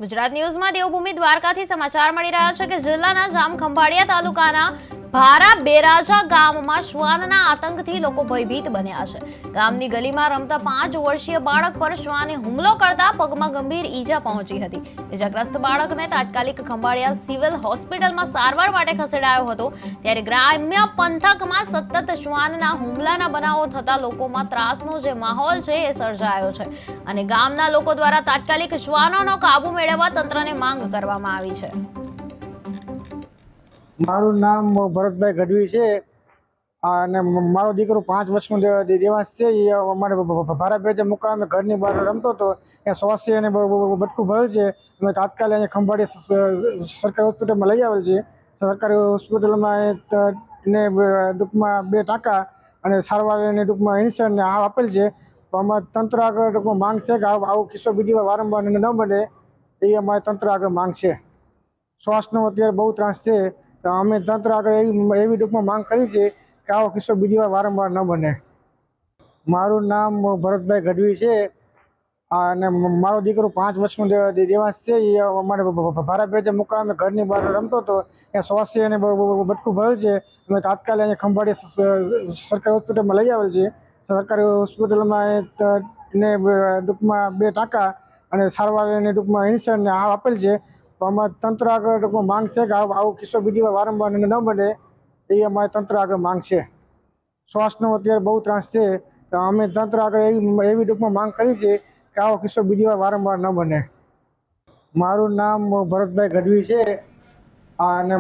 ગુજરાત ન્યૂઝમાં દેવભૂમિ દ્વારકાથી સમાચાર મળી રહ્યા છે કે જિલ્લાના જામખંભાળિયા તાલુકાના ભારા બેરાજા ગામમાં શ્વાનના આતંકથી લોકો ભયભીત બન્યા છે। ગામની ગલીમાં રમતા 5 વર્ષીય બાળક પર શ્વાને હુમલો કરતા પગમાં ગંભીર ઈજા પહોંચી હતી। ઈજાગ્રસ્ત બાળકને તાત્કાલિક ખંભાળિયા સિવિલ હોસ્પિટલમાં સારવાર માટે ખસેડાયો હતો। ત્યારે ગ્રામ્ય પંથકમાં સતત શ્વાનના હુમલાના બનાવો થતા લોકોમાં ત્રાસનો જે માહોલ છે એ સર્જાયો છે અને ગામના લોકો દ્વારા તાત્કાલિક શ્વાનોનો કાબુ મેળવવા તંત્રને માંગ કરવામાં આવી છે। મારું નામ ભરતભાઈ ગઢવી છે અને મારો દીકરો 5 વર્ષનો દેવાંશ છે। એ અમારે ભારા બેરાજા મુકામે ઘરની બહાર રમતો હતો। એ શ્વાસે અને બટકું ભરેલ છે। અમે તાત્કાલિક અહીંયા ખંભાળિયા સરકારી હોસ્પિટલમાં લઈ આવેલ છે। સરકારી હોસ્પિટલમાં એને ટૂંકમાં 2 ટાંકા અને સારવાર એને ટૂંકમાં ઇન્સ્ટન્ટ ને આપેલ છે। તો અમારે તંત્ર આગળ ટૂંકમાં માંગ છે કે આવો કિસ્સો બીજી વાર વારંવાર ન બને એ અમારે તંત્ર આગળ માંગ છે। શ્વાસનો અત્યારે બહુ ત્રાસ છે તો અમે તંત્ર આગળ એવી ટૂંકમાં માંગ કરી છે કે આવો કિસ્સો બીજી વાર વારંવાર ન બને। મારું નામ ભરતભાઈ ગઢવી છે અને મારો દીકરો 5 વર્ષનો દેવાંશ છે। એ અમારે ભારા બેરાજા મુકામે ઘરની બહાર રમતો હતો। એ શ્વાસે અને બટકું ભરેલ છે। અમે તાત્કાલિક અહીંયા ખંભાળિયા સરકારી હોસ્પિટલમાં લઈ આવેલ છે। સરકારી હોસ્પિટલમાં એને ટૂંકમાં 2 ટાંકા અને સારવાર એને ટૂંકમાં ઇન્સ્ટન્ટ ને આપેલ છે। તો અમારે તંત્ર આગળ ટૂંકમાં માંગ છે કે આવો કિસ્સો બીજી વાર વારંવાર ન બને એ અમારે તંત્ર આગળ માંગ છે। શ્વાસનો અત્યારે બહુ ત્રાસ છે તો અમે તંત્ર આગળ એવી ટૂંકમાં માંગ કરી છે કે આવો કિસ્સો બીજી વાર વારંવાર ન બને। મારું નામ ભરતભાઈ ગઢવી છે અને